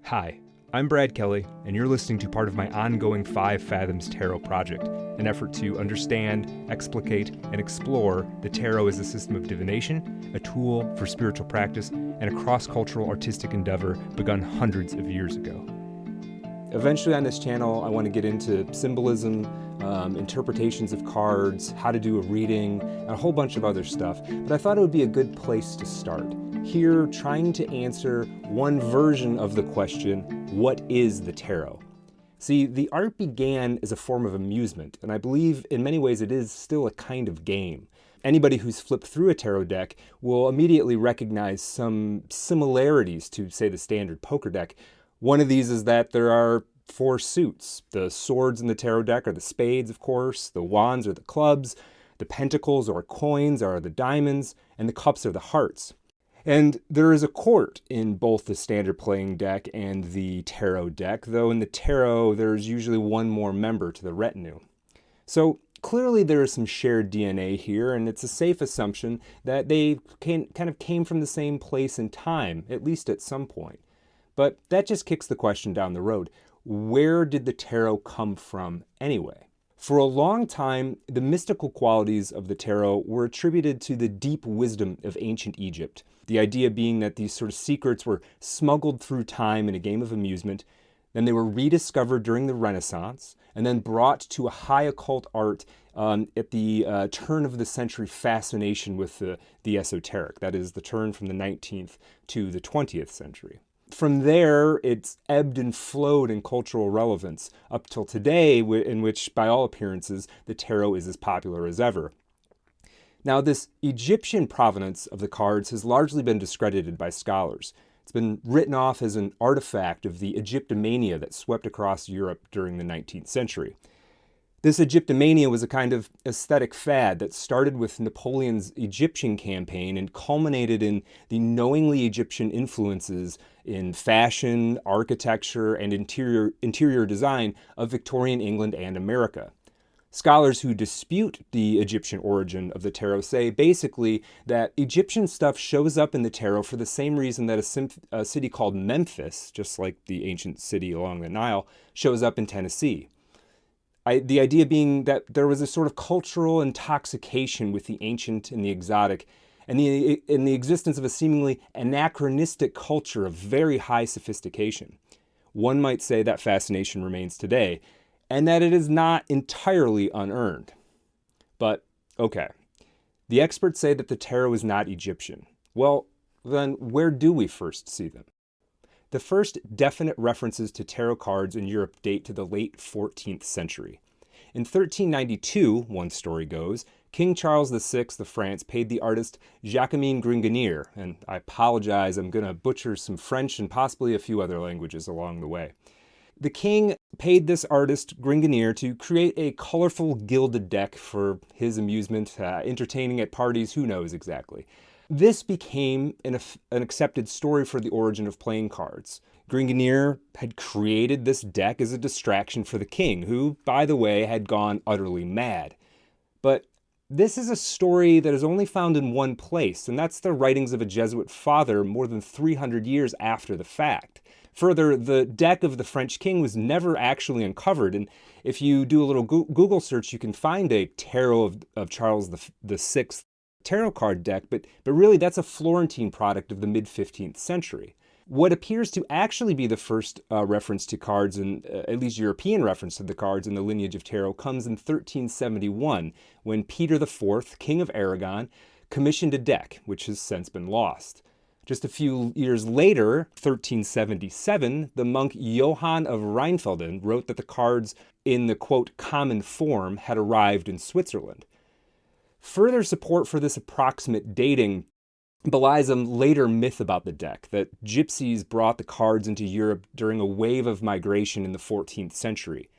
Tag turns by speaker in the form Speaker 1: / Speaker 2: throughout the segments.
Speaker 1: Hi, I'm Brad Kelly, and you're listening to part of my ongoing 5 Fathoms Tarot project, an effort to understand, explicate, and explore the tarot as a system of divination, a tool for spiritual practice, and a cross-cultural artistic endeavor begun hundreds of years ago. Eventually on this channel, I want to get into symbolism, interpretations of cards, how to do a reading, and a whole bunch of other stuff. But I thought it would be a good place to start. Here, trying to answer one version of the question, what is the tarot? See, the art began as a form of amusement, and I believe in many ways it is still a kind of game. Anybody who's flipped through a tarot deck will immediately recognize some similarities to, say, the standard poker deck. One of these is that there are 4 suits. The swords in the tarot deck are the spades, of course, the wands are the clubs, the pentacles or coins are the diamonds, and the cups are the hearts. And there is a court in both the standard playing deck and the tarot deck, though in the tarot there's usually one more member to the retinue. So clearly there is some shared DNA here, and it's a safe assumption that they kind of came from the same place and time, at least at some point. But that just kicks the question down the road. Where did the tarot come from anyway? For a long time, the mystical qualities of the tarot were attributed to the deep wisdom of ancient Egypt. The idea being that these sort of secrets were smuggled through time in a game of amusement, then they were rediscovered during the Renaissance, and then brought to a high occult art at the turn of the century fascination with the esoteric. That is, the turn from the 19th to the 20th century. From there, it's ebbed and flowed in cultural relevance up till today, in which, by all appearances, the tarot is as popular as ever. Now, this Egyptian provenance of the cards has largely been discredited by scholars. It's been written off as an artifact of the Egyptomania that swept across Europe during the 19th century. This Egyptomania was a kind of aesthetic fad that started with Napoleon's Egyptian campaign and culminated in the knowingly Egyptian influences in fashion, architecture, and interior design of Victorian England and America. Scholars who dispute the Egyptian origin of the tarot say basically that Egyptian stuff shows up in the tarot for the same reason that a city called Memphis, just like the ancient city along the Nile, shows up in Tennessee. The idea being that there was a sort of cultural intoxication with the ancient and the exotic, and the existence of a seemingly anachronistic culture of very high sophistication. One might say that fascination remains today, and that it is not entirely unearned. But, okay, the experts say that the tarot is not Egyptian. Well, then where do we first see them? The first definite references to tarot cards in Europe date to the late 14th century. In 1392, one story goes, King Charles VI of France paid the artist Jacquemin Gringanier, and I apologize, I'm going to butcher some French and possibly a few other languages along the way. The king paid this artist Gringanier to create a colorful gilded deck for his amusement, entertaining at parties, who knows exactly. This became an accepted story for the origin of playing cards. Gringanier had created this deck as a distraction for the king, who, by the way, had gone utterly mad. But this is a story that is only found in one place, and that's the writings of a Jesuit father more than 300 years after the fact. Further, the deck of the French king was never actually uncovered, and if you do a little Google search, you can find a tarot of Charles VI tarot card deck, but really that's a Florentine product of the mid-15th century. What appears to actually be the first reference to cards, and at least European reference to the cards in the lineage of tarot, comes in 1371, when Peter IV, King of Aragon, commissioned a deck, which has since been lost. Just a few years later, 1377, the monk Johann of Rheinfelden wrote that the cards in the, quote, common form had arrived in Switzerland. Further support for this approximate dating belies a later myth about the deck, that gypsies brought the cards into Europe during a wave of migration in the 14th century.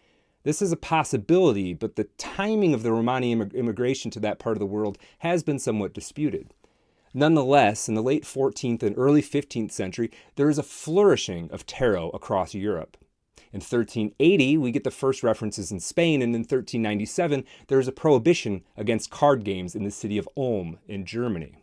Speaker 1: This is a possibility, but the timing of the Romani immigration to that part of the world has been somewhat disputed. Nonetheless, in the late 14th and early 15th century, there is a flourishing of tarot across Europe. In 1380, we get the first references in Spain, and in 1397, there is a prohibition against card games in the city of Ulm in Germany.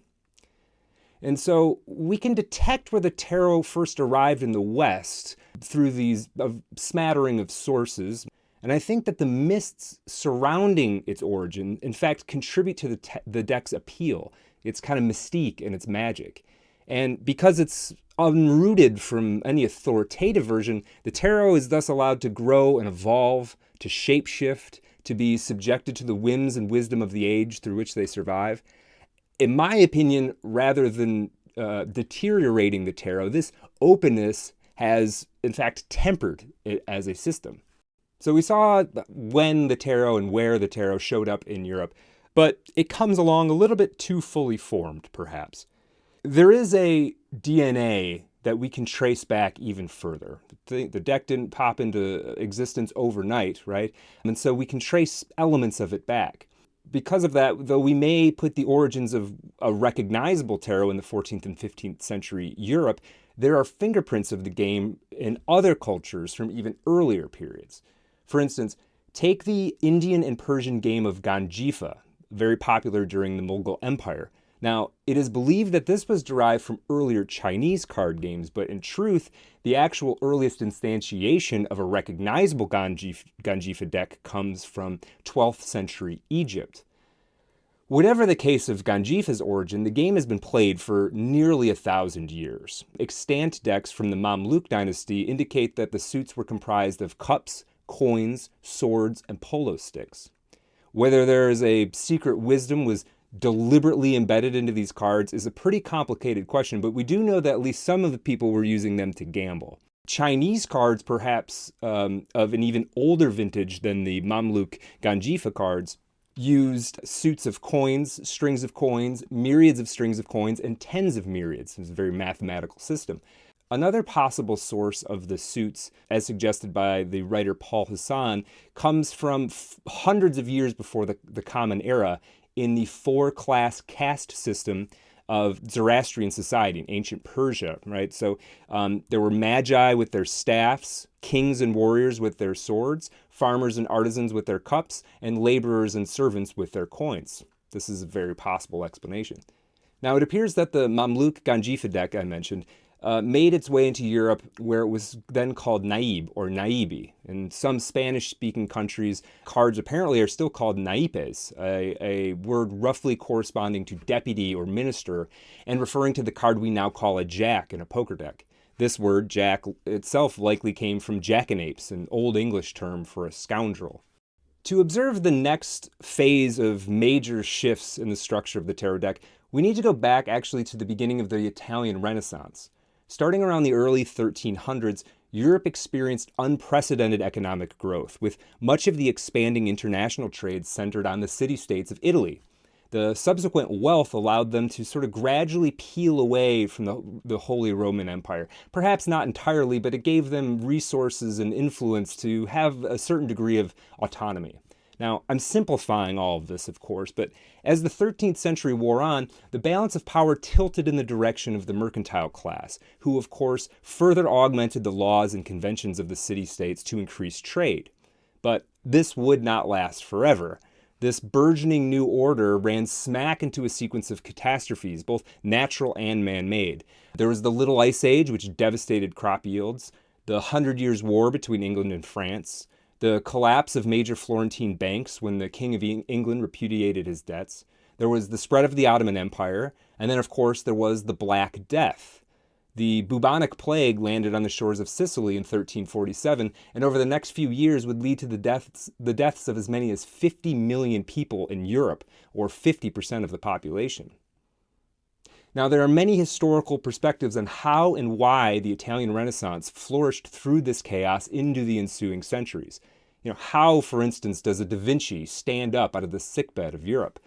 Speaker 1: And so we can detect where the tarot first arrived in the West through these smattering of sources. And I think that the myths surrounding its origin, in fact, contribute to the deck's appeal, its kind of mystique and its magic. And because it's unrooted from any authoritative version, the tarot is thus allowed to grow and evolve, to shapeshift, to be subjected to the whims and wisdom of the age through which they survive. In my opinion, rather than deteriorating the tarot, this openness has, in fact, tempered it as a system. So we saw when the tarot and where the tarot showed up in Europe, but it comes along a little bit too fully formed, perhaps. There is a DNA that we can trace back even further. The deck didn't pop into existence overnight, right? And so we can trace elements of it back. Because of that, though we may put the origins of a recognizable tarot in the 14th and 15th century Europe, there are fingerprints of the game in other cultures from even earlier periods. For instance, take the Indian and Persian game of Ganjifa, very popular during the Mughal Empire. Now, it is believed that this was derived from earlier Chinese card games, but in truth, the actual earliest instantiation of a recognizable Ganjifa deck comes from 12th century Egypt. Whatever the case of Ganjifa's origin, the game has been played for nearly 1,000 years. Extant decks from the Mamluk dynasty indicate that the suits were comprised of cups, coins, swords, and polo sticks. Whether there is a secret wisdom was deliberately embedded into these cards is a pretty complicated question, but we do know that at least some of the people were using them to gamble. Chinese cards, perhaps of an even older vintage than the Mamluk Ganjifa cards, used suits of coins, strings of coins, myriads of strings of coins, and tens of myriads. It was a very mathematical system. Another possible source of the suits, as suggested by the writer Paul Hassan, comes from hundreds of years before the Common Era in the four-class caste system of Zoroastrian society in ancient Persia, right? So there were magi with their staffs, kings and warriors with their swords, farmers and artisans with their cups, and laborers and servants with their coins. This is a very possible explanation. Now, it appears that the Mamluk Ganjifa deck I mentioned made its way into Europe, where it was then called naib or naibi. In some Spanish-speaking countries, cards apparently are still called naipes, a word roughly corresponding to deputy or minister, and referring to the card we now call a jack in a poker deck. This word, jack, itself likely came from jackanapes, an Old English term for a scoundrel. To observe the next phase of major shifts in the structure of the tarot deck, we need to go back actually to the beginning of the Italian Renaissance. Starting around the early 1300s, Europe experienced unprecedented economic growth, with much of the expanding international trade centered on the city-states of Italy. The subsequent wealth allowed them to sort of gradually peel away from the Holy Roman Empire. Perhaps not entirely, but it gave them resources and influence to have a certain degree of autonomy. Now, I'm simplifying all of this, of course, but as the 13th century wore on, the balance of power tilted in the direction of the mercantile class, who, of course, further augmented the laws and conventions of the city-states to increase trade. But this would not last forever. This burgeoning new order ran smack into a sequence of catastrophes, both natural and man-made. There was the Little Ice Age, which devastated crop yields, the 100 Years' War between England and France, the collapse of major Florentine banks when the King of England repudiated his debts. There was the spread of the Ottoman Empire, and then, of course, there was the Black Death. The bubonic plague landed on the shores of Sicily in 1347, and over the next few years would lead to the deaths of as many as 50 million people in Europe, or 50% of the population. Now, there are many historical perspectives on how and why the Italian Renaissance flourished through this chaos into the ensuing centuries. How, for instance, does a Da Vinci stand up out of the sickbed of Europe?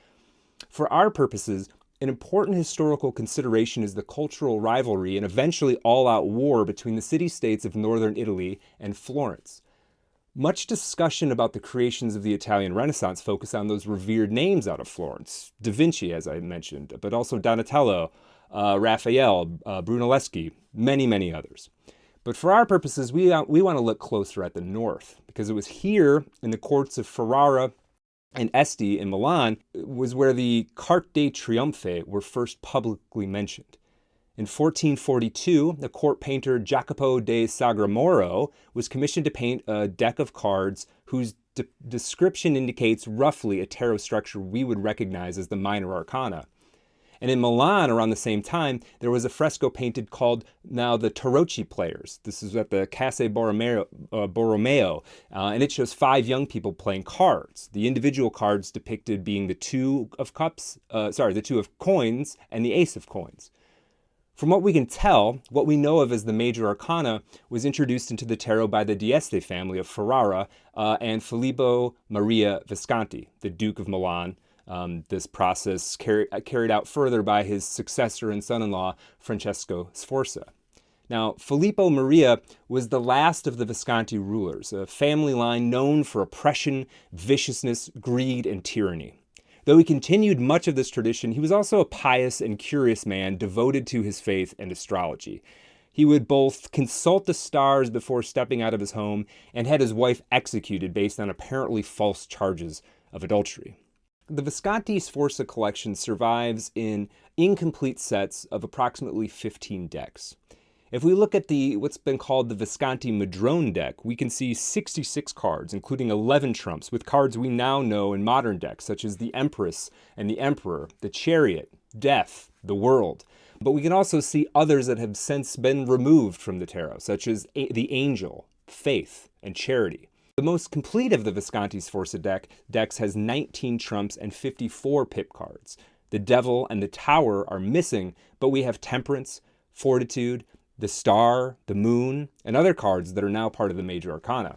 Speaker 1: For our purposes, an important historical consideration is the cultural rivalry and eventually all-out war between the city-states of northern Italy and Florence. Much discussion about the creations of the Italian Renaissance focus on those revered names out of Florence. Da Vinci, as I mentioned, but also Donatello, Raphael, Brunelleschi, many, many others. But for our purposes, we want to look closer at the north, because it was here in the courts of Ferrara and Este in Milan was where the Carte de Triomphe were first publicly mentioned. In 1442, the court painter Jacopo de Sagramoro was commissioned to paint a deck of cards whose description indicates roughly a tarot structure we would recognize as the minor arcana. And in Milan, around the same time, there was a fresco painted called now the Tarocchi Players. This is at the Casa Borromeo, and it shows 5 young people playing cards. The individual cards depicted being the 2 of coins and the ace of coins. From what we can tell, what we know of as the major arcana was introduced into the tarot by the Dieste family of Ferrara and Filippo Maria Visconti, the Duke of Milan. This process carried out further by his successor and son-in-law, Francesco Sforza. Now, Filippo Maria was the last of the Visconti rulers, a family line known for oppression, viciousness, greed, and tyranny. Though he continued much of this tradition, he was also a pious and curious man devoted to his faith and astrology. He would both consult the stars before stepping out of his home and had his wife executed based on apparently false charges of adultery. The Visconti Sforza collection survives in incomplete sets of approximately 15 decks. If we look at what's been called the Visconti Madrone deck, we can see 66 cards, including 11 trumps, with cards we now know in modern decks, such as the Empress and the Emperor, the Chariot, Death, the World. But we can also see others that have since been removed from the tarot, such as the Angel, Faith, and Charity. The most complete of the Visconti Sforza decks has 19 trumps and 54 pip cards. The Devil and the Tower are missing, but we have Temperance, Fortitude, the Star, the Moon, and other cards that are now part of the major arcana.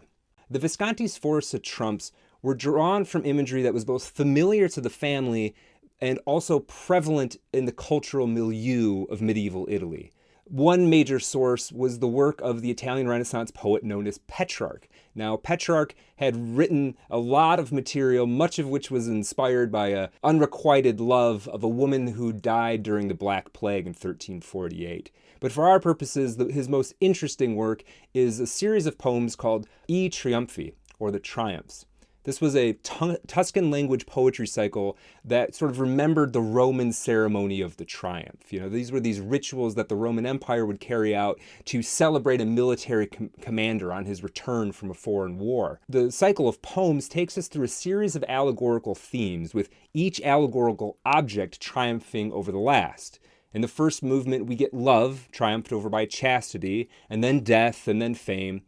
Speaker 1: The Visconti Sforza trumps were drawn from imagery that was both familiar to the family and also prevalent in the cultural milieu of medieval Italy. One major source was the work of the Italian Renaissance poet known as Petrarch. Now, Petrarch had written a lot of material, much of which was inspired by an unrequited love of a woman who died during the Black Plague in 1348. But for our purposes, his most interesting work is a series of poems called I Triumphi, or the Triumphs. This was a Tuscan language poetry cycle that sort of remembered the Roman ceremony of the triumph. These were these rituals that the Roman Empire would carry out to celebrate a military commander on his return from a foreign war. The cycle of poems takes us through a series of allegorical themes, with each allegorical object triumphing over the last. In the first movement, we get love triumphed over by chastity, and then death, and then fame.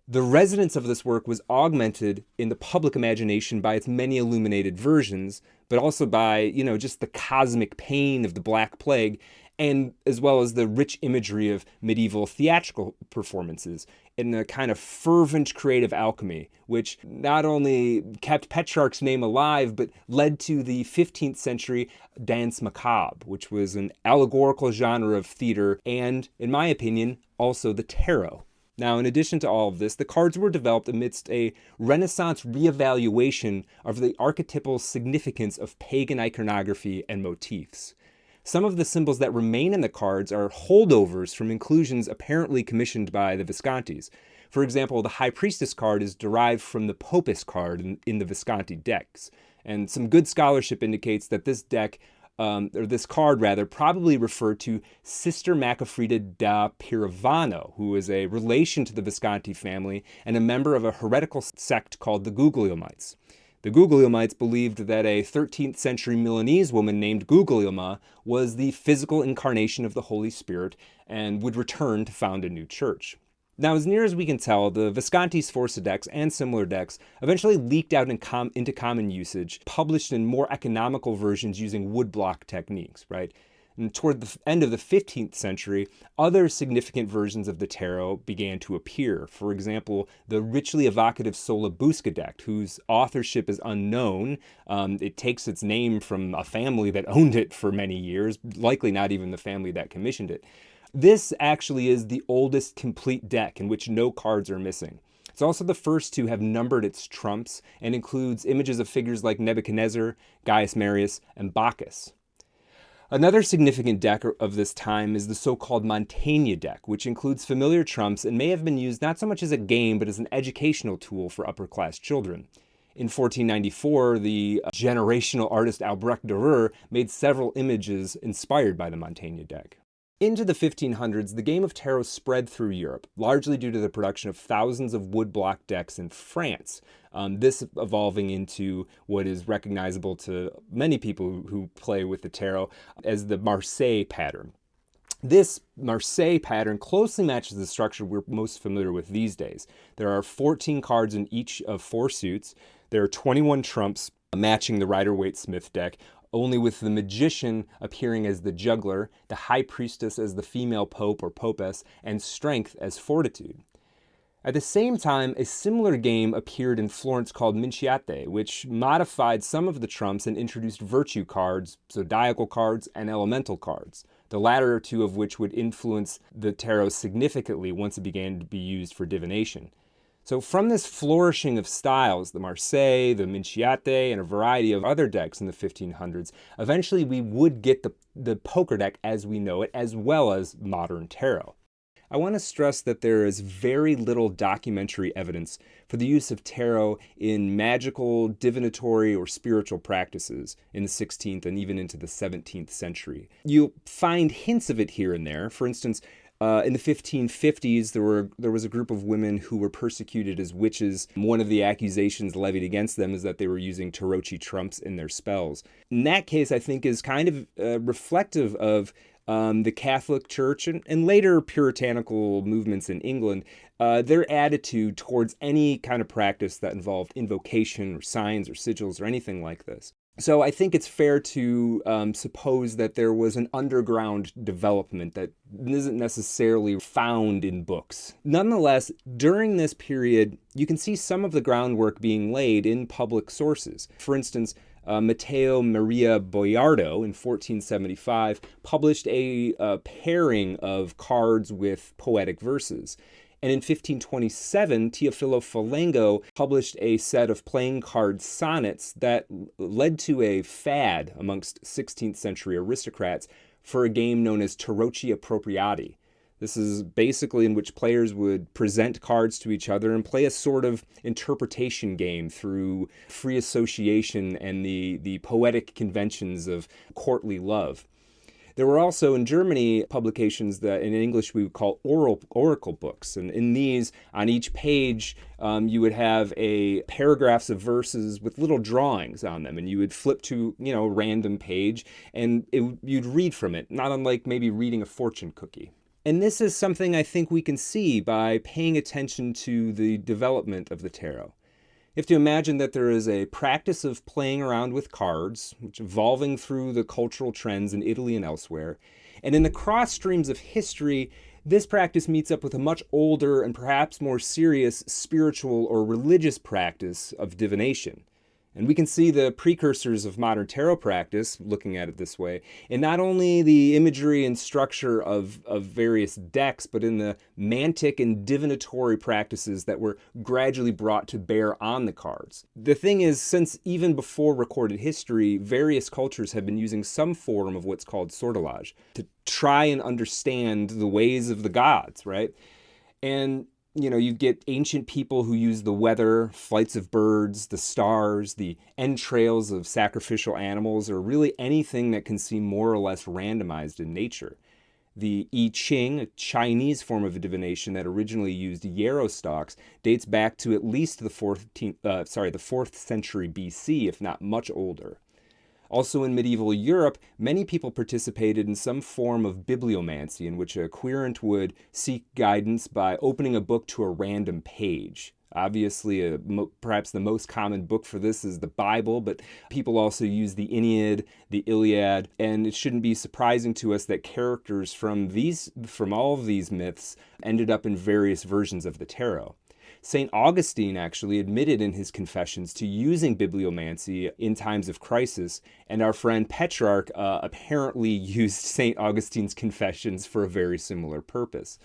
Speaker 1: The resonance of this work was augmented in the public imagination by its many illuminated versions, but also by, just the cosmic pain of the Black Plague, and as well as the rich imagery of medieval theatrical performances in a kind of fervent creative alchemy, which not only kept Petrarch's name alive, but led to the 15th century danse macabre, which was an allegorical genre of theater and, in my opinion, also the tarot. Now, in addition to all of this, the cards were developed amidst a Renaissance reevaluation of the archetypal significance of pagan iconography and motifs. Some of the symbols that remain in the cards are holdovers from inclusions apparently commissioned by the Viscontis. For example, the High Priestess card is derived from the Popus card in the Visconti decks. And some good scholarship indicates that this card probably referred to Sister Macafrida da Pirovano, who is a relation to the Visconti family and a member of a heretical sect called the Guglielmites. The Guglielmites believed that a 13th century Milanese woman named Guglielma was the physical incarnation of the Holy Spirit and would return to found a new church. Now, as near as we can tell, the Visconti Sforza decks and similar decks eventually leaked out into common usage, published in more economical versions using woodblock techniques, right? And toward the end of the 15th century, other significant versions of the tarot began to appear. For example, the richly evocative Solabusca deck, whose authorship is unknown. It takes its name from a family that owned it for many years, likely not even the family that commissioned it. This actually is the oldest complete deck in which no cards are missing. It's also the first to have numbered its trumps and includes images of figures like Nebuchadnezzar, Gaius Marius, and Bacchus. Another significant deck of this time is the so-called Mantegna deck, which includes familiar trumps and may have been used not so much as a game, but as an educational tool for upper-class children. In 1494, the generational artist Albrecht Dürer made several images inspired by the Mantegna deck. Into the 1500s, the game of tarot spread through Europe, largely due to the production of thousands of woodblock decks in France. This evolving into what is recognizable to many people who play with the tarot as the Marseille pattern. This Marseille pattern closely matches the structure we're most familiar with these days. There are 14 cards in each of 4 suits. There are 21 trumps matching the Rider-Waite-Smith deck, only with the magician appearing as the juggler, the high priestess as the female pope or popess, and strength as fortitude. At the same time, a similar game appeared in Florence called Minciate, which modified some of the trumps and introduced virtue cards, zodiacal cards, and elemental cards, the latter two of which would influence the tarot significantly once it began to be used for divination. So from this flourishing of styles, the Marseille, the Minciate, and a variety of other decks in the 1500s, eventually we would get the poker deck as we know it, as well as modern tarot. I want to stress that there is very little documentary evidence for the use of tarot in magical, divinatory, or spiritual practices in the 16th and even into the 17th century. You'll find hints of it here and there. For instance, in the 1550s, there was a group of women who were persecuted as witches. One of the accusations levied against them is that they were using tarocchi trumps in their spells. In that case, I think is kind of reflective of the Catholic Church and later puritanical movements in England, their attitude towards any kind of practice that involved invocation or signs or sigils or anything like this. So I think it's fair to suppose that there was an underground development that isn't necessarily found in books. Nonetheless, during this period, you can see some of the groundwork being laid in public sources. For instance, Matteo Maria Boiardo in 1475 published a pairing of cards with poetic verses. And in 1527, Teofilo Falango published a set of playing card sonnets that led to a fad amongst 16th century aristocrats for a game known as Tarocchi Appropriati. This is basically in which players would present cards to each other and play a sort of interpretation game through free association and the poetic conventions of courtly love. There were also in Germany publications that in English we would call oracle books. And in these, on each page, you would have paragraphs of verses with little drawings on them. And you would flip to, a random page and you'd read from it, not unlike maybe reading a fortune cookie. And this is something I think we can see by paying attention to the development of the tarot. You have to imagine that there is a practice of playing around with cards, which evolving through the cultural trends in Italy and elsewhere. And in the cross streams of history, this practice meets up with a much older and perhaps more serious spiritual or religious practice of divination. And we can see the precursors of modern tarot practice, looking at it this way, in not only the imagery and structure of various decks, but in the mantic and divinatory practices that were gradually brought to bear on the cards. The thing is, since even before recorded history, various cultures have been using some form of what's called sortilege to try and understand the ways of the gods, right? And you get ancient people who use the weather, flights of birds, the stars, the entrails of sacrificial animals, or really anything that can seem more or less randomized in nature. The I Ching, a Chinese form of divination that originally used yarrow stalks, dates back to at least the 4th century BC, if not much older. Also in medieval Europe, many people participated in some form of bibliomancy in which a querent would seek guidance by opening a book to a random page. Obviously, perhaps the most common book for this is the Bible, but people also use the Aeneid, the Iliad, and it shouldn't be surprising to us that characters from all of these myths ended up in various versions of the tarot. St. Augustine actually admitted in his Confessions to using bibliomancy in times of crisis, and our friend Petrarch apparently used St. Augustine's Confessions for a very similar purpose.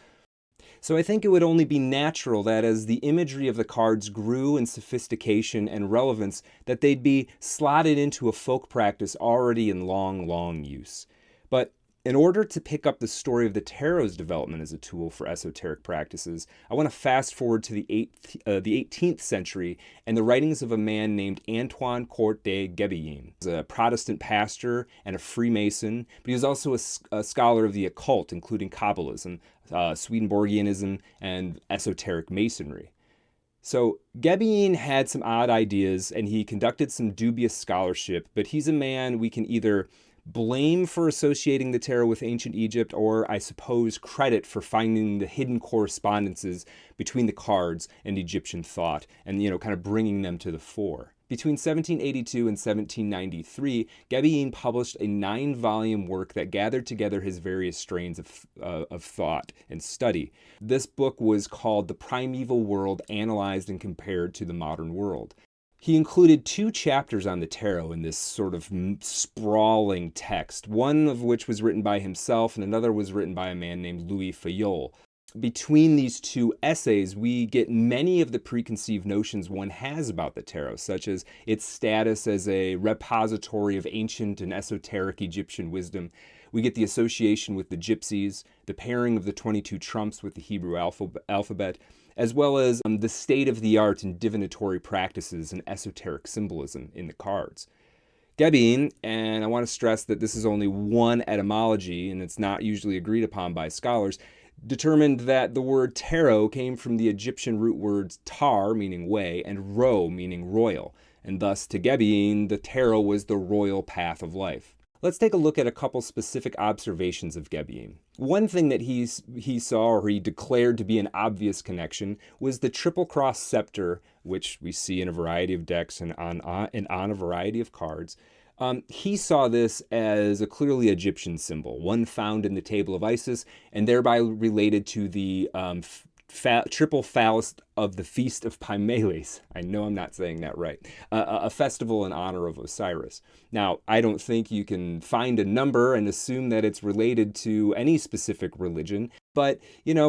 Speaker 1: So I think it would only be natural that as the imagery of the cards grew in sophistication and relevance, that they'd be slotted into a folk practice already in long, long use. But In order to pick up the story of the tarot's development as a tool for esoteric practices, I want to fast forward to the 18th century and the writings of a man named Antoine Court de Guébillin. He was a Protestant pastor and a Freemason, but he was also a scholar of the occult, including Kabbalism, Swedenborgianism, and esoteric masonry. So Guébillin had some odd ideas, and he conducted some dubious scholarship, but he's a man we can either blame for associating the tarot with ancient Egypt, or I suppose credit for finding the hidden correspondences between the cards and Egyptian thought and, kind of bringing them to the fore. Between 1782 and 1793, Guébillin published a 9-volume work that gathered together his various strains of thought and study. This book was called The Primeval World Analyzed and Compared to the Modern World. He included 2 chapters on the tarot in this sort of sprawling text, one of which was written by himself and another was written by a man named Louis Fayol. Between these 2 essays, we get many of the preconceived notions one has about the tarot, such as its status as a repository of ancient and esoteric Egyptian wisdom. We get the association with the gypsies, the pairing of the 22 trumps with the Hebrew alphabet, as well as the state-of-the-art in divinatory practices and esoteric symbolism in the cards. Guébillin, and I want to stress that this is only one etymology and it's not usually agreed upon by scholars, determined that the word tarot came from the Egyptian root words tar, meaning way, and ro, meaning royal, and thus to Guébillin, the tarot was the royal path of life. Let's take a look at a couple specific observations of Guébillin. One thing that he saw, or he declared to be an obvious connection, was the triple cross scepter, which we see in a variety of decks and on a variety of cards. He saw this as a clearly Egyptian symbol, one found in the table of Isis, and thereby related to the triple phallus of the Feast of Pymeles. I know I'm not saying that right. A festival in honor of Osiris. Now, I don't think you can find a number and assume that it's related to any specific religion, but,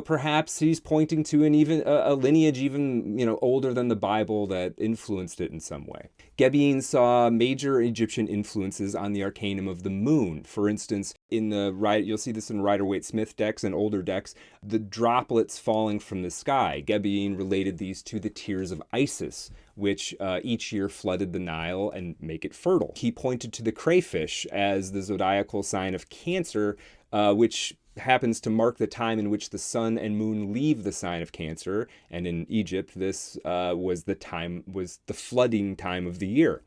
Speaker 1: perhaps he's pointing to a lineage even, older than the Bible that influenced it in some way. Guébillin saw major Egyptian influences on the arcanum of the moon. For instance, you'll see this in Rider-Waite-Smith decks and older decks, the droplets falling from the sky. Guébillin related these to the tears of Isis, which each year flooded the Nile and make it fertile. He pointed to the crayfish as the zodiacal sign of Cancer, which happens to mark the time in which the sun and moon leave the sign of Cancer, and in Egypt this was the flooding time of the year.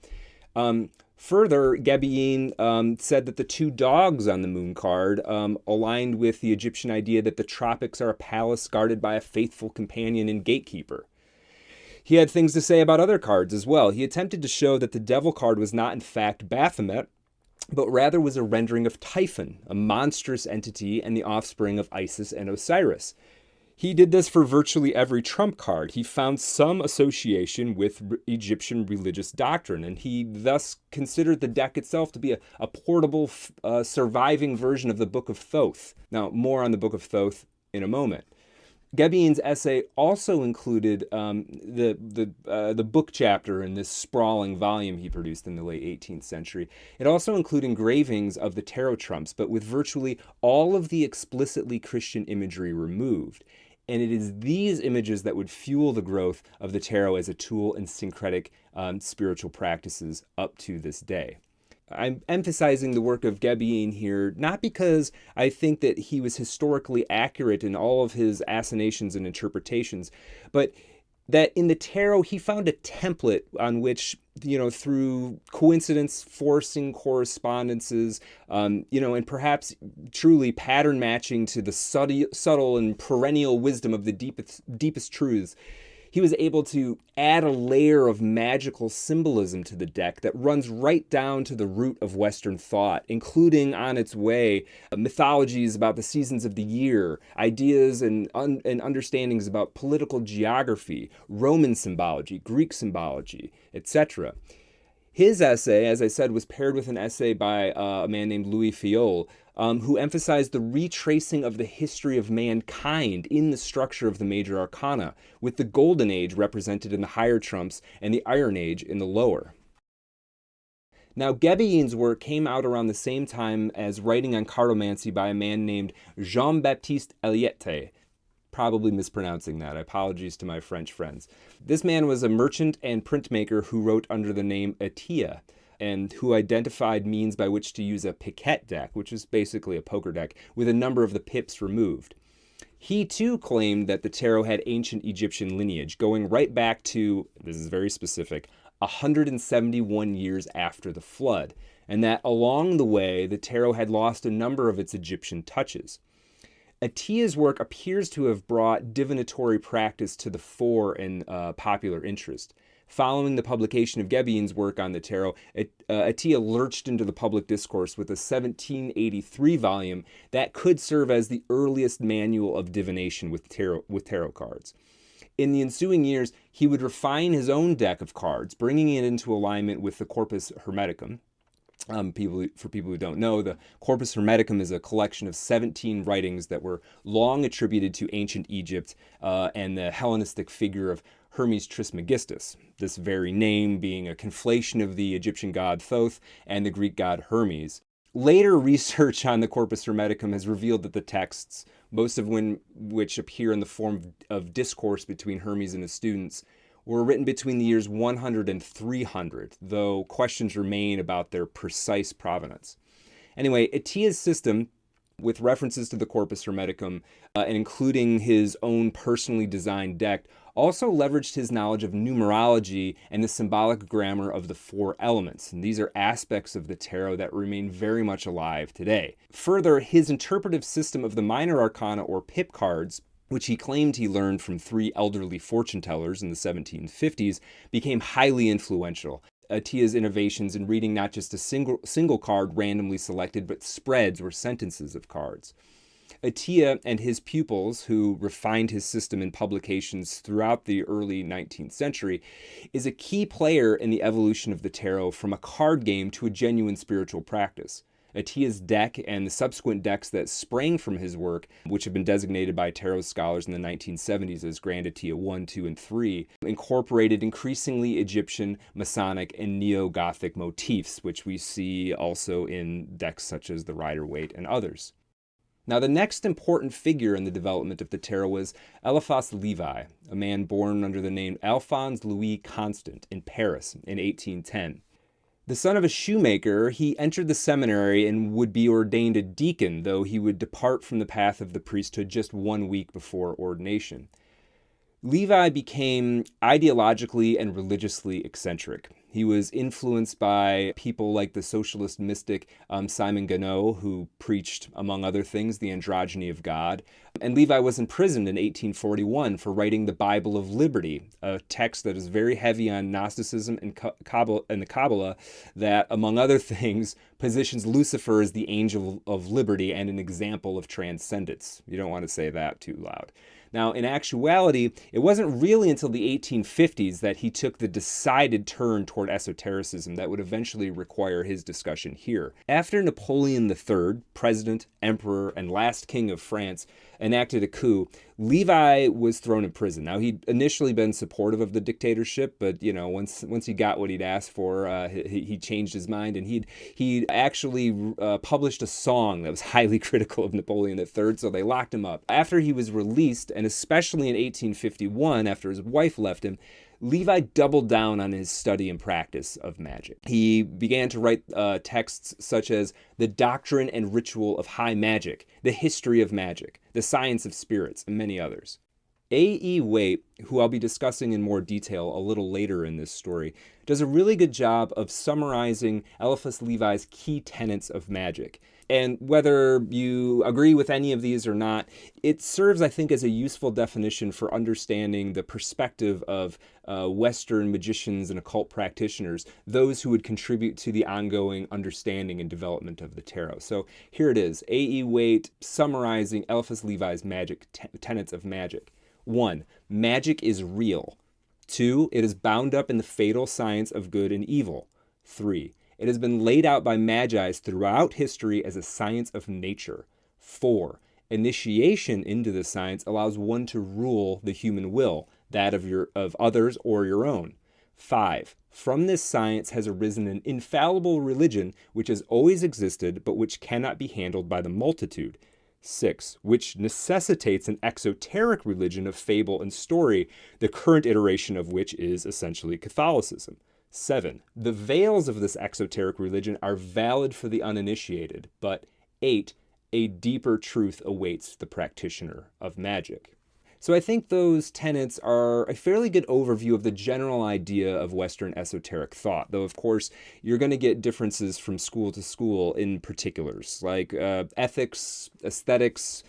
Speaker 1: Further, Guébillin said that the 2 dogs on the moon card aligned with the Egyptian idea that the tropics are a palace guarded by a faithful companion and gatekeeper. He had things to say about other cards as well. He attempted to show that the devil card was not in fact Baphomet, but rather was a rendering of Typhon, a monstrous entity and the offspring of Isis and Osiris. He did this for virtually every trump card. He found some association with Egyptian religious doctrine, and he thus considered the deck itself to be a portable, surviving version of the Book of Thoth. Now, more on the Book of Thoth in a moment. Guébillin's essay also included the book chapter in this sprawling volume he produced in the late 18th century. It also included engravings of the tarot trumps, but with virtually all of the explicitly Christian imagery removed. And it is these images that would fuel the growth of the tarot as a tool in syncretic spiritual practices up to this day. I'm emphasizing the work of Guébillin here, not because I think that he was historically accurate in all of his assignations and interpretations, but that in the tarot, he found a template on which, through coincidence, forcing correspondences, and perhaps truly pattern matching to the subtle and perennial wisdom of the deepest truths, he was able to add a layer of magical symbolism to the deck that runs right down to the root of Western thought, including on its way mythologies about the seasons of the year, ideas and understandings about political geography, Roman symbology, Greek symbology, etc. His essay, as I said, was paired with an essay by a man named Louis Fayol, who emphasized the retracing of the history of mankind in the structure of the major arcana, with the Golden Age represented in the higher trumps and the Iron Age in the lower. Now, Gebel's work came out around the same time as writing on cartomancy by a man named Jean-Baptiste Eliette. Probably mispronouncing that. Apologies to my French friends. This man was a merchant and printmaker who wrote under the name Étienne, and who identified means by which to use a piquet deck, which is basically a poker deck, with a number of the pips removed. He too claimed that the tarot had ancient Egyptian lineage, going right back to, this is very specific, 171 years after the flood, and that along the way, the tarot had lost a number of its Egyptian touches. Atia's work appears to have brought divinatory practice to the fore in popular interest. Following the publication of Gebel's work on the tarot, Atia lurched into the public discourse with a 1783 volume that could serve as the earliest manual of divination with tarot cards. In the ensuing years, he would refine his own deck of cards, bringing it into alignment with the Corpus Hermeticum. For people who don't know, the Corpus Hermeticum is a collection of 17 writings that were long attributed to ancient Egypt and the Hellenistic figure of Hermes Trismegistus, this very name being a conflation of the Egyptian god Thoth and the Greek god Hermes. Later research on the Corpus Hermeticum has revealed that the texts, most of which appear in the form of discourse between Hermes and his students, were written between the years 100 and 300, though questions remain about their precise provenance. Anyway, Atia's system, with references to the Corpus Hermeticum and including his own personally designed deck, also leveraged his knowledge of numerology and the symbolic grammar of the four elements. And these are aspects of the tarot that remain very much alive today. Further, his interpretive system of the minor arcana, or pip cards, which he claimed he learned from three elderly fortune tellers in the 1750s, became highly influential. Atia's innovations in reading not just a single card randomly selected, but spreads or sentences of cards. Atia and his pupils, who refined his system in publications throughout the early 19th century, is a key player in the evolution of the tarot from a card game to a genuine spiritual practice. Atia's deck and the subsequent decks that sprang from his work, which have been designated by tarot scholars in the 1970s as Grand Atia 1, 2, and 3, incorporated increasingly Egyptian, Masonic, and Neo-Gothic motifs, which we see also in decks such as the Rider-Waite and others. Now, the next important figure in the development of the tarot was Eliphas Levi, a man born under the name Alphonse Louis Constant in Paris in 1810. The son of a shoemaker, he entered the seminary and would be ordained a deacon, though he would depart from the path of the priesthood just 1 week before ordination. Levi became ideologically and religiously eccentric. He was influenced by people like the socialist mystic Simon Guinot, who preached, among other things, the androgyny of God. And Levi was imprisoned in 1841 for writing the Bible of Liberty, a text that is very heavy on Gnosticism and the Kabbalah that, among other things, positions Lucifer as the angel of liberty and an example of transcendence. You don't want to say that too loud. Now, in actuality, it wasn't really until the 1850s that he took the decided turn toward esotericism that would eventually require his discussion here. After Napoleon III, president, emperor, and last king of France, enacted a coup, Levi was thrown in prison. Now, he'd initially been supportive of the dictatorship, but, once he got what he'd asked for, he changed his mind, and he'd actually published a song that was highly critical of Napoleon III, so they locked him up. After he was released, and especially in 1851, after his wife left him, Levi doubled down on his study and practice of magic. He began to write texts such as The Doctrine and Ritual of High Magic, The History of Magic, The Science of Spirits, and many others. A.E. Waite, who I'll be discussing in more detail a little later in this story, does a really good job of summarizing Eliphas Levi's key tenets of magic. And whether you agree with any of these or not, it serves, I think, as a useful definition for understanding the perspective of Western magicians and occult practitioners, those who would contribute to the ongoing understanding and development of the tarot. So here it is, A.E. Waite summarizing Eliphas Levi's tenets of magic. 1. Magic is real. 2. It is bound up in the fatal science of good and evil. 3. It has been laid out by magi's throughout history as a science of nature. 4. Initiation into the science allows one to rule the human will, that of others or your own. 5. From this science has arisen an infallible religion which has always existed but which cannot be handled by the multitude. 6. Which necessitates an exoteric religion of fable and story, the current iteration of which is essentially Catholicism. 7. The veils of this exoteric religion are valid for the uninitiated, but 8. A deeper truth awaits the practitioner of magic. So I think those tenets are a fairly good overview of the general idea of Western esoteric thought, though of course you're going to get differences from school to school in particulars, like ethics, aesthetics,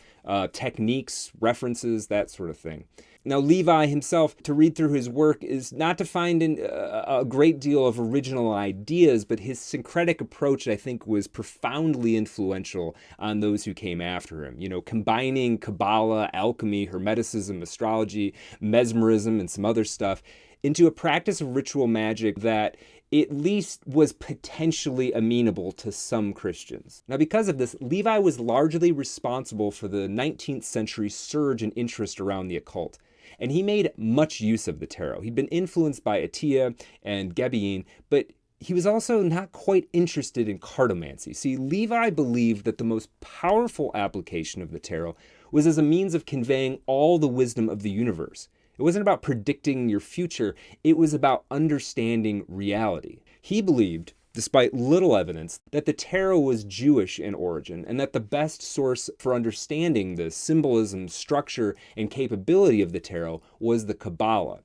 Speaker 1: techniques, references, that sort of thing. Now, Levi himself, to read through his work, is not to find a great deal of original ideas, but his syncretic approach, I think, was profoundly influential on those who came after him. You know, combining Kabbalah, alchemy, Hermeticism, astrology, mesmerism, and some other stuff into a practice of ritual magic that at least was potentially amenable to some Christians. Now, because of this, Levi was largely responsible for the 19th century surge in interest around the occult. And he made much use of the tarot. He'd been influenced by Atiyah and Gebelin, but he was also not quite interested in cartomancy. See, Levi believed that the most powerful application of the tarot was as a means of conveying all the wisdom of the universe. It wasn't about predicting your future, it was about understanding reality. He believed, despite little evidence, that the tarot was Jewish in origin, and that the best source for understanding the symbolism, structure, and capability of the tarot was the Kabbalah.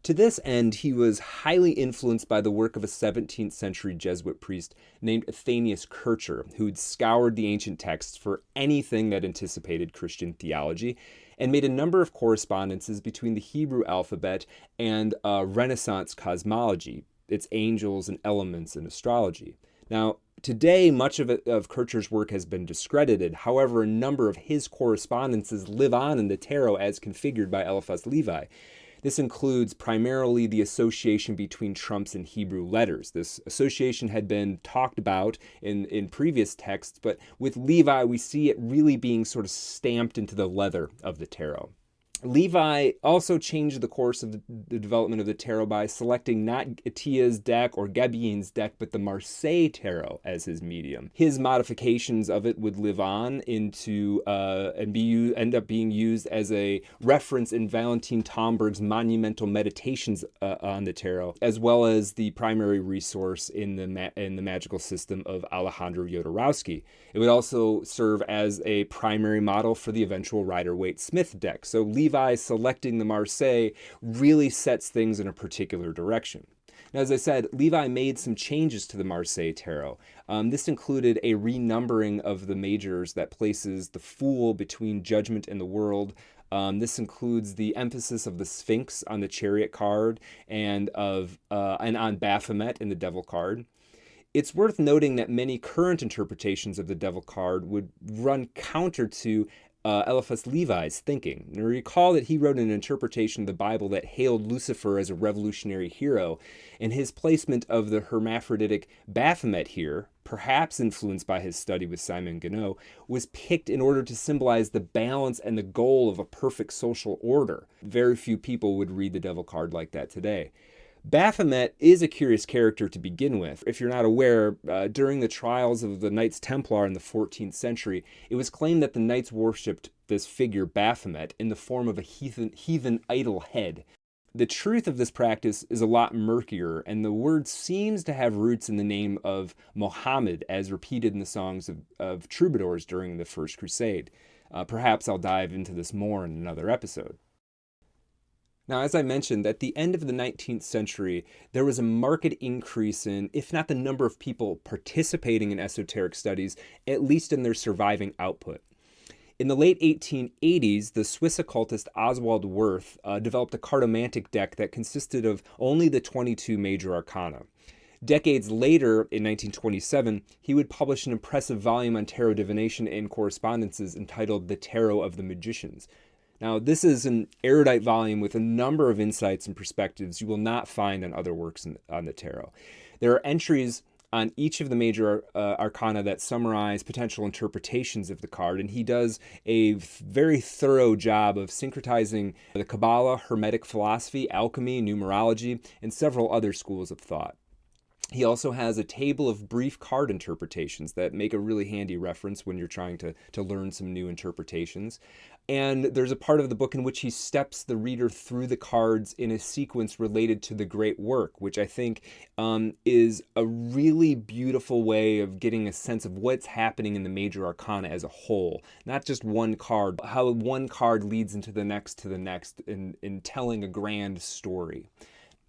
Speaker 1: To this end, he was highly influenced by the work of a 17th century Jesuit priest named Athenius Kircher, who'd scoured the ancient texts for anything that anticipated Christian theology, and made a number of correspondences between the Hebrew alphabet and Renaissance cosmology, its angels and elements and astrology. Now, today, much of Kircher's work has been discredited. However, a number of his correspondences live on in the tarot as configured by Eliphas Levi. This includes primarily the association between trumps and Hebrew letters. This association had been talked about in previous texts, but with Levi, we see it really being sort of stamped into the leather of the tarot. Levi also changed the course of the development of the tarot by selecting not Atiyah's deck or Gebelin's deck, but the Marseille tarot as his medium. His modifications of it would live on into end up being used as a reference in Valentin Tomberg's monumental meditations on the tarot, as well as the primary resource in the magical system of Alejandro Jodorowsky. It would also serve as a primary model for the eventual Rider-Waite-Smith deck. So Levi selecting the Marseille really sets things in a particular direction. Now, as I said, Levi made some changes to the Marseille tarot. This included a renumbering of the majors that places the Fool between Judgment and the World. This includes the emphasis of the Sphinx on the Chariot card and on Baphomet in the Devil card. It's worth noting that many current interpretations of the Devil card would run counter to Eliphas Levi's thinking. Now, recall that he wrote an interpretation of the Bible that hailed Lucifer as a revolutionary hero, and his placement of the hermaphroditic Baphomet here, perhaps influenced by his study with Simon Guinot, was picked in order to symbolize the balance and the goal of a perfect social order. Very few people would read the Devil card like that today. Baphomet is a curious character to begin with. If you're not aware, during the trials of the Knights Templar in the 14th century, it was claimed that the knights worshipped this figure Baphomet in the form of a heathen idol head. The truth of this practice is a lot murkier, and the word seems to have roots in the name of Mohammed, as repeated in the songs of troubadours during the First Crusade. Perhaps I'll dive into this more in another episode. Now, as I mentioned, at the end of the 19th century, there was a marked increase in, if not the number of people participating in esoteric studies, at least in their surviving output. In the late 1880s, the Swiss occultist Oswald Wirth developed a cartomantic deck that consisted of only the 22 major arcana. Decades later, in 1927, he would publish an impressive volume on tarot divination and correspondences entitled The Tarot of the Magicians. Now, this is an erudite volume with a number of insights and perspectives you will not find on other works on the tarot. There are entries on each of the major arcana that summarize potential interpretations of the card, and he does a very thorough job of syncretizing the Kabbalah, Hermetic philosophy, alchemy, numerology, and several other schools of thought. He also has a table of brief card interpretations that make a really handy reference when you're trying to learn some new interpretations. And there's a part of the book in which he steps the reader through the cards in a sequence related to the great work, which I think is a really beautiful way of getting a sense of what's happening in the major arcana as a whole. Not just one card, but how one card leads into the next in telling a grand story.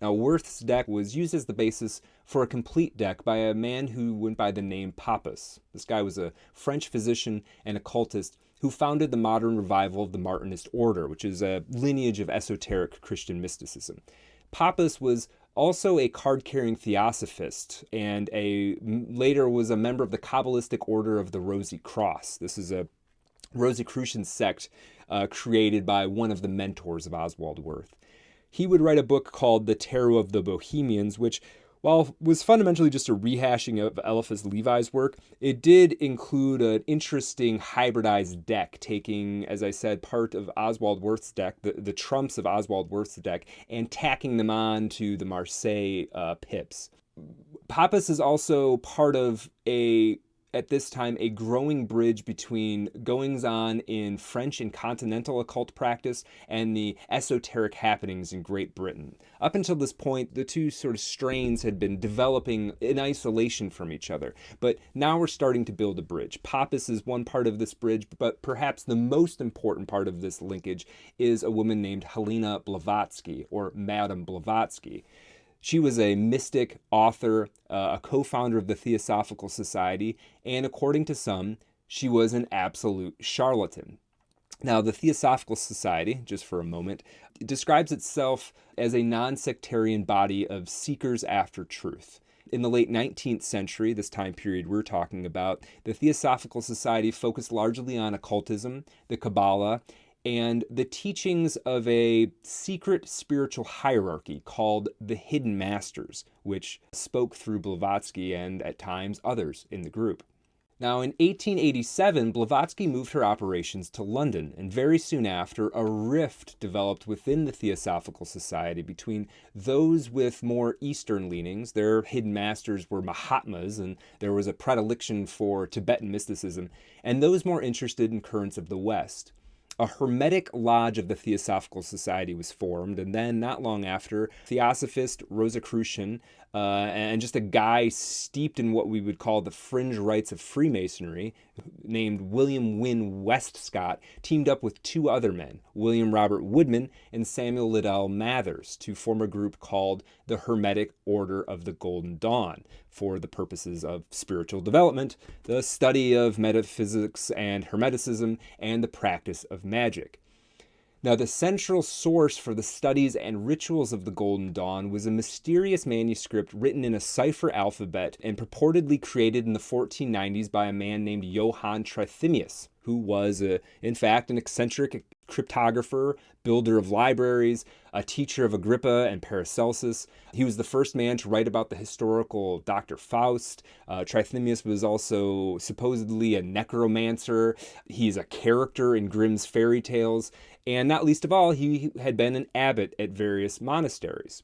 Speaker 1: Now, Worth's deck was used as the basis for a complete deck by a man who went by the name Pappus. This guy was a French physician and occultist who founded the modern revival of the Martinist order, which is a lineage of esoteric Christian mysticism. Pappus was also a card-carrying theosophist, and later was a member of the Kabbalistic order of the Rosy Cross. This is a Rosicrucian sect created by one of the mentors of Oswald Worth. He would write a book called The Tarot of the Bohemians, which, while was fundamentally just a rehashing of Eliphas Levi's work, it did include an interesting hybridized deck, taking, as I said, part of Oswald Worth's deck, the trumps of Oswald Worth's deck, and tacking them on to the Marseille pips. Pappus is also part of at this time, a growing bridge between goings-on in French and continental occult practice and the esoteric happenings in Great Britain. Up until this point, the two sort of strains had been developing in isolation from each other, but now we're starting to build a bridge. Pappus is one part of this bridge, but perhaps the most important part of this linkage is a woman named Helena Blavatsky, or Madame Blavatsky. She was a mystic, author, a co-founder of the Theosophical Society, and according to some, she was an absolute charlatan. Now, the Theosophical Society, just for a moment, describes itself as a non-sectarian body of seekers after truth. In the late 19th century, this time period we're talking about, the Theosophical Society focused largely on occultism, the Kabbalah, and the teachings of a secret spiritual hierarchy called the Hidden Masters, which spoke through Blavatsky and, at times, others in the group. Now, in 1887, Blavatsky moved her operations to London, and very soon after, a rift developed within the Theosophical Society between those with more Eastern leanings. Their hidden masters were Mahatmas, and there was a predilection for Tibetan mysticism, and those more interested in currents of the West. A Hermetic Lodge of the Theosophical Society was formed, and then, not long after, Theosophist, Rosicrucian, and just a guy steeped in what we would call the fringe rites of Freemasonry, named William Wynne Westcott, teamed up with two other men, William Robert Woodman and Samuel Liddell Mathers, to form a group called the Hermetic Order of the Golden Dawn, for the purposes of spiritual development, the study of metaphysics and Hermeticism, and the practice of magic. Now, the central source for the studies and rituals of the Golden Dawn was a mysterious manuscript written in a cipher alphabet and purportedly created in the 1490s by a man named Johann Trithemius, who was, in fact, an eccentric cryptographer, builder of libraries, a teacher of Agrippa and Paracelsus. He was the first man to write about the historical Dr. Faust. Trithemius was also supposedly a necromancer. He's a character in Grimm's fairy tales. And not least of all, he had been an abbot at various monasteries.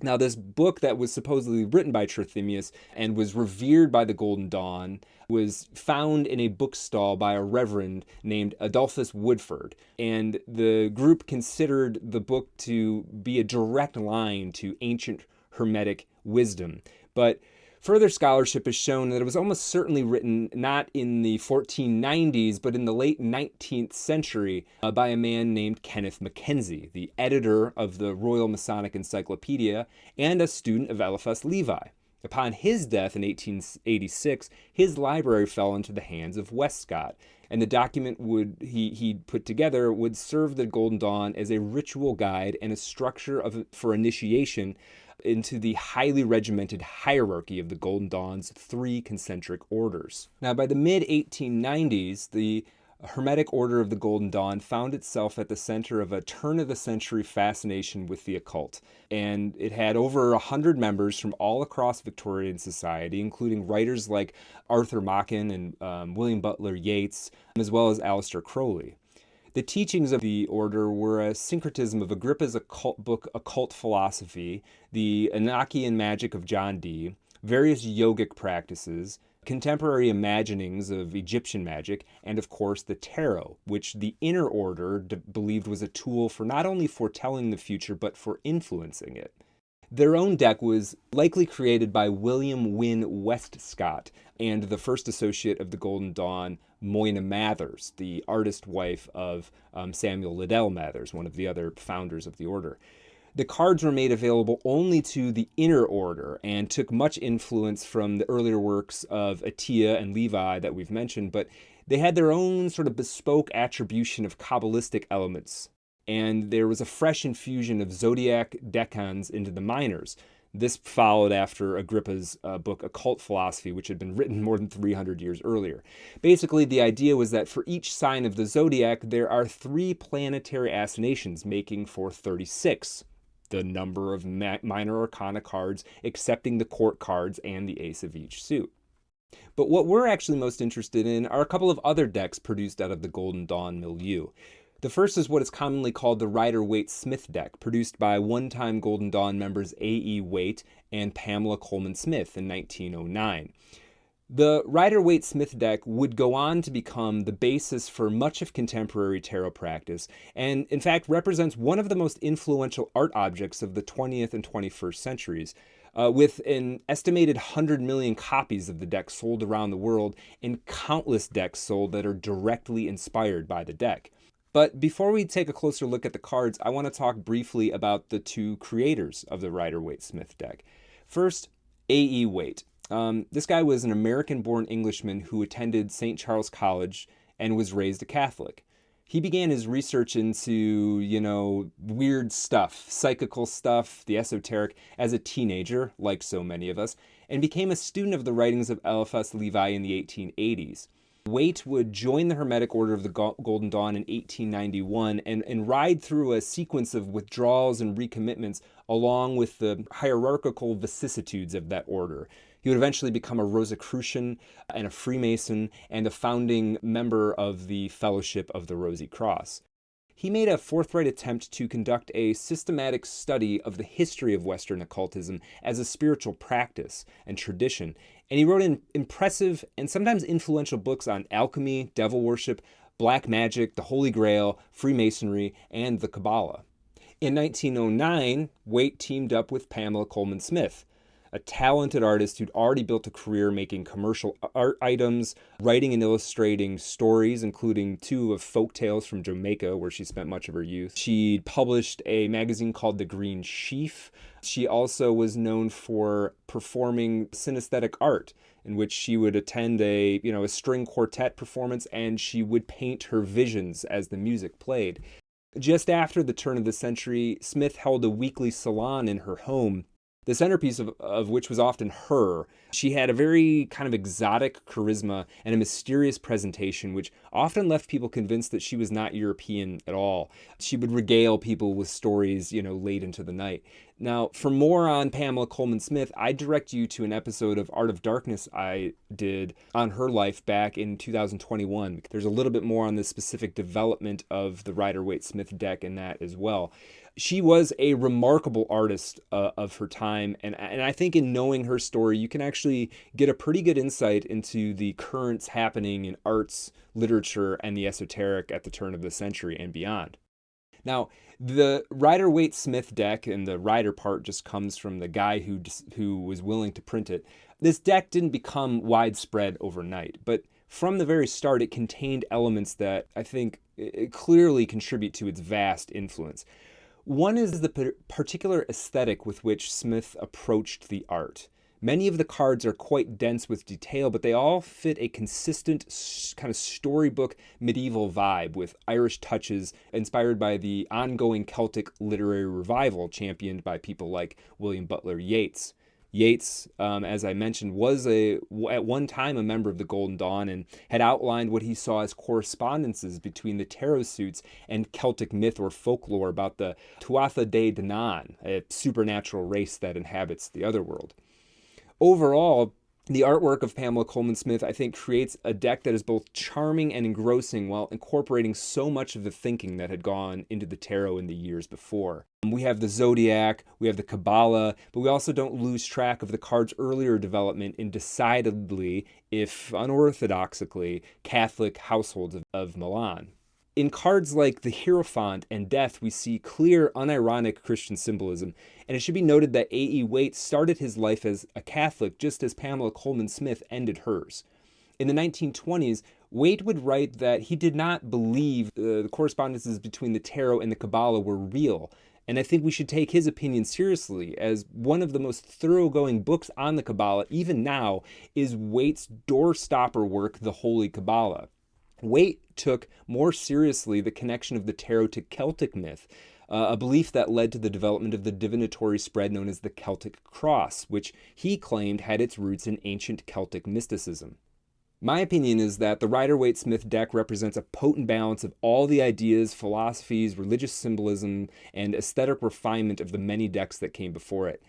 Speaker 1: Now, this book that was supposedly written by Trithemius and was revered by the Golden Dawn was found in a bookstall by a reverend named Adolphus Woodford, and the group considered the book to be a direct line to ancient Hermetic wisdom. But further scholarship has shown that it was almost certainly written not in the 1490s, but in the late 19th century by a man named Kenneth Mackenzie, the editor of the Royal Masonic Encyclopedia and a student of Eliphas Levi. Upon his death in 1886, his library fell into the hands of Westcott, and the document he put together would serve the Golden Dawn as a ritual guide and a structure for initiation into the highly regimented hierarchy of the Golden Dawn's three concentric orders. Now, by the mid-1890s, the Hermetic Order of the Golden Dawn found itself at the center of a turn-of-the-century fascination with the occult. And it had over 100 members from all across Victorian society, including writers like Arthur Machen and William Butler Yeats, as well as Aleister Crowley. The teachings of the order were a syncretism of Agrippa's occult book, Occult Philosophy, the Enochian magic of John Dee, various yogic practices, contemporary imaginings of Egyptian magic, and of course the tarot, which the inner order believed was a tool for not only foretelling the future, but for influencing it. Their own deck was likely created by William Wynne Westcott and the first associate of the Golden Dawn, Moyna Mathers, the artist wife of Samuel Liddell Mathers, one of the other founders of the order. The cards were made available only to the inner order and took much influence from the earlier works of Atiyah and Levi that we've mentioned, but they had their own sort of bespoke attribution of Kabbalistic elements. And there was a fresh infusion of zodiac decans into the minors. This followed after Agrippa's book, Occult Philosophy, which had been written more than 300 years earlier. Basically, the idea was that for each sign of the zodiac, there are 3 planetary assignations, making for 36, the number of minor arcana cards, excepting the court cards and the ace of each suit. But what we're actually most interested in are a couple of other decks produced out of the Golden Dawn milieu. The first is what is commonly called the Rider-Waite-Smith deck, produced by one-time Golden Dawn members A.E. Waite and Pamela Coleman Smith in 1909. The Rider-Waite-Smith deck would go on to become the basis for much of contemporary tarot practice, and in fact represents one of the most influential art objects of the 20th and 21st centuries, with an estimated 100 million copies of the deck sold around the world and countless decks sold that are directly inspired by the deck. But before we take a closer look at the cards, I want to talk briefly about the 2 creators of the Rider-Waite-Smith deck. First, A.E. Waite. This guy was an American-born Englishman who attended St. Charles College and was raised a Catholic. He began his research into, weird stuff, psychical stuff, the esoteric, as a teenager, like so many of us, and became a student of the writings of Eliphas Levi in the 1880s. Waite would join the Hermetic Order of the Golden Dawn in 1891 and ride through a sequence of withdrawals and recommitments along with the hierarchical vicissitudes of that order. He would eventually become a Rosicrucian and a Freemason and a founding member of the Fellowship of the Rosy Cross. He made a forthright attempt to conduct a systematic study of the history of Western occultism as a spiritual practice and tradition, and he wrote impressive and sometimes influential books on alchemy, devil worship, black magic, the Holy Grail, Freemasonry, and the Kabbalah. In 1909, Waite teamed up with Pamela Coleman Smith, a talented artist who'd already built a career making commercial art items, writing and illustrating stories, including 2 of folk tales from Jamaica, where she spent much of her youth. She published a magazine called The Green Sheaf. She also was known for performing synesthetic art, in which she would attend a string quartet performance, and she would paint her visions as the music played. Just after the turn of the century, Smith held a weekly salon in her home, the centerpiece of which was often her. She had a very kind of exotic charisma and a mysterious presentation, which often left people convinced that she was not European at all. She would regale people with stories, late into the night. Now, for more on Pamela Coleman Smith, I direct you to an episode of Art of Darkness I did on her life back in 2021. There's a little bit more on the specific development of the Rider-Waite-Smith deck in that as well. She was a remarkable artist of her time, and I think in knowing her story, you can actually get a pretty good insight into the currents happening in arts, literature, and the esoteric at the turn of the century and beyond. Now, the Rider-Waite-Smith deck, and the Rider part just comes from the guy who was willing to print it. This deck didn't become widespread overnight, but from the very start, it contained elements that I think clearly contribute to its vast influence. One is the particular aesthetic with which Smith approached the art. Many of the cards are quite dense with detail, but they all fit a consistent kind of storybook medieval vibe with Irish touches inspired by the ongoing Celtic literary revival championed by people like William Butler Yeats. Yeats, as I mentioned, was at one time a member of the Golden Dawn and had outlined what he saw as correspondences between the tarot suits and Celtic myth or folklore about the Tuatha De Danann, a supernatural race that inhabits the otherworld. Overall, the artwork of Pamela Coleman Smith, I think, creates a deck that is both charming and engrossing while incorporating so much of the thinking that had gone into the tarot in the years before. We have the Zodiac, we have the Kabbalah, but we also don't lose track of the card's earlier development in decidedly, if unorthodoxically, Catholic households of Milan. In cards like the Hierophant and Death, we see clear, unironic Christian symbolism, and it should be noted that A.E. Waite started his life as a Catholic just as Pamela Coleman Smith ended hers. In the 1920s, Waite would write that he did not believe the correspondences between the tarot and the Kabbalah were real, and I think we should take his opinion seriously, as one of the most thoroughgoing books on the Kabbalah, even now, is Waite's doorstopper work, The Holy Kabbalah. Waite took more seriously the connection of the tarot to Celtic myth, a belief that led to the development of the divinatory spread known as the Celtic cross, which he claimed had its roots in ancient Celtic mysticism. My opinion is that the Rider-Waite-Smith deck represents a potent balance of all the ideas, philosophies, religious symbolism, and aesthetic refinement of the many decks that came before it.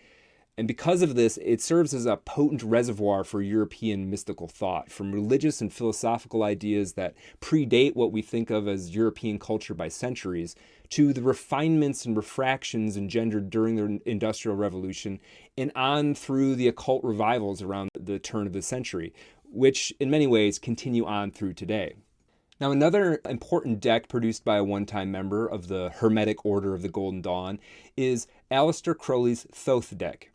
Speaker 1: And because of this, it serves as a potent reservoir for European mystical thought, from religious and philosophical ideas that predate what we think of as European culture by centuries, to the refinements and refractions engendered during the Industrial Revolution, and on through the occult revivals around the turn of the century, which in many ways continue on through today. Now, another important deck produced by a one-time member of the Hermetic Order of the Golden Dawn is Aleister Crowley's Thoth deck.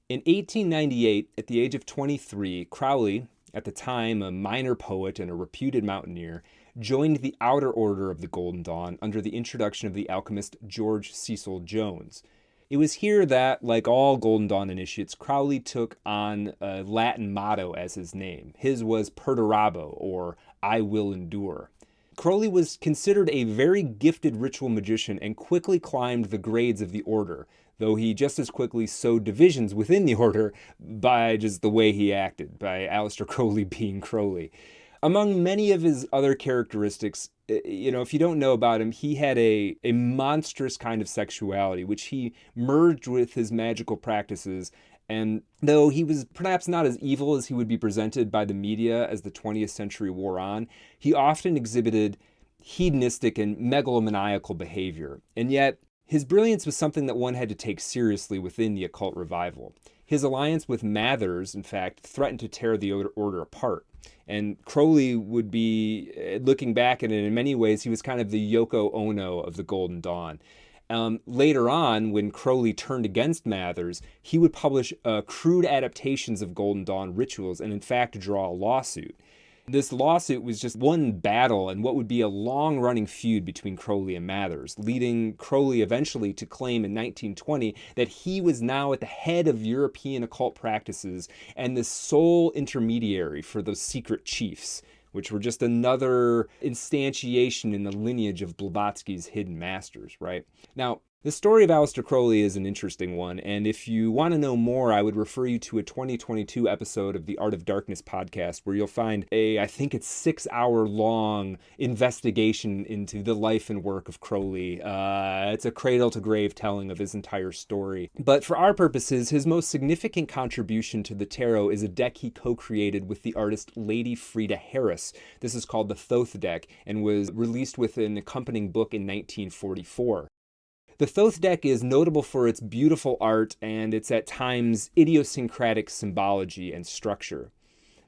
Speaker 1: In 1898, at the age of 23, Crowley, at the time a minor poet and a reputed mountaineer, joined the Outer Order of the Golden Dawn under the introduction of the alchemist George Cecil Jones. It was here that, like all Golden Dawn initiates, Crowley took on a Latin motto as his name. His was Perdurabo, or I will endure. Crowley was considered a very gifted ritual magician and quickly climbed the grades of the order, though he just as quickly sowed divisions within the order by just the way he acted, by Aleister Crowley being Crowley. Among many of his other characteristics, if you don't know about him, he had a monstrous kind of sexuality, which he merged with his magical practices. And though he was perhaps not as evil as he would be presented by the media as the 20th century wore on, he often exhibited hedonistic and megalomaniacal behavior. And yet, his brilliance was something that one had to take seriously within the occult revival. His alliance with Mathers, in fact, threatened to tear the order apart. And Crowley would be, looking back at it, in many ways, he was kind of the Yoko Ono of the Golden Dawn. Later on, when Crowley turned against Mathers, he would publish crude adaptations of Golden Dawn rituals and, in fact, draw a lawsuit. This lawsuit was just one battle in what would be a long-running feud between Crowley and Mathers, leading Crowley eventually to claim in 1920 that he was now at the head of European occult practices and the sole intermediary for those secret chiefs, which were just another instantiation in the lineage of Blavatsky's hidden masters, right? Now, the story of Aleister Crowley is an interesting one, and if you want to know more, I would refer you to a 2022 episode of the Art of Darkness podcast, where you'll find I think it's 6-hour-long investigation into the life and work of Crowley. It's a cradle-to-grave telling of his entire story. But for our purposes, his most significant contribution to the tarot is a deck he co-created with the artist Lady Frida Harris. This is called the Thoth deck, and was released with an accompanying book in 1944. The Thoth deck is notable for its beautiful art and its at times idiosyncratic symbology and structure.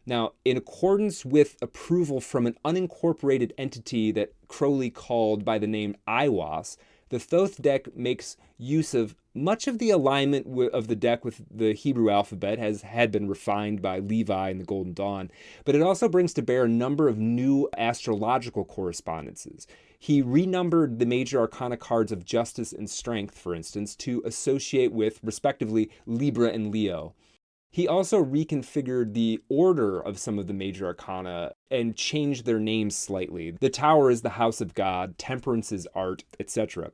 Speaker 1: Now, in accordance with approval from an unincorporated entity that Crowley called by the name Aiwass, the Thoth deck makes use of much of the alignment of the deck with the Hebrew alphabet had been refined by Levi in the Golden Dawn, but it also brings to bear a number of new astrological correspondences. He renumbered the major arcana cards of Justice and Strength, for instance, to associate with, respectively, Libra and Leo. He also reconfigured the order of some of the major arcana and changed their names slightly. The Tower is the House of God, Temperance is Art, etc.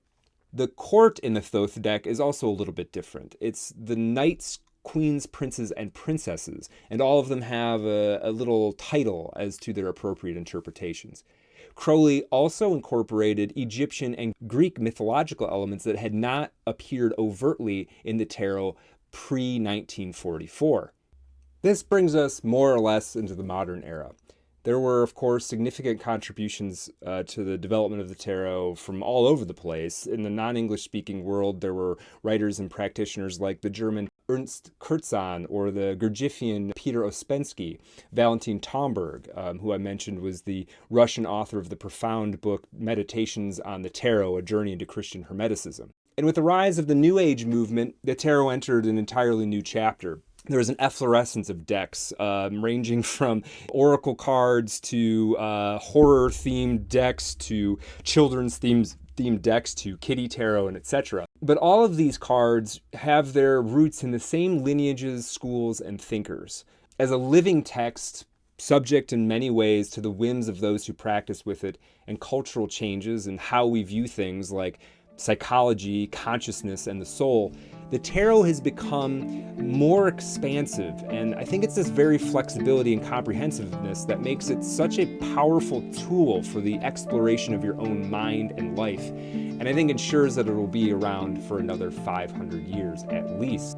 Speaker 1: The court in the Thoth deck is also a little bit different. It's the Knight's queens, princes, and princesses, and all of them have a little title as to their appropriate interpretations. Crowley also incorporated Egyptian and Greek mythological elements that had not appeared overtly in the tarot pre-1944. This brings us more or less into the modern era. There were, of course, significant contributions to the development of the tarot from all over the place. In the non-English speaking world, there were writers and practitioners like the German Ernst Kurzan or the Gurdjieffian Peter Ouspensky. Valentin Tomberg, who I mentioned, was the Russian author of the profound book Meditations on the Tarot, A Journey into Christian Hermeticism. And with the rise of the New Age movement, the tarot entered an entirely new chapter. There was an efflorescence of decks, ranging from oracle cards to horror-themed decks to children's themed decks to kitty tarot, and etc. But all of these cards have their roots in the same lineages, schools, and thinkers. As a living text, subject in many ways to the whims of those who practice with it and cultural changes and how we view things like psychology, consciousness, and the soul, the tarot has become more expansive, and I think it's this very flexibility and comprehensiveness that makes it such a powerful tool for the exploration of your own mind and life, and I think ensures that it will be around for another 500 years at least.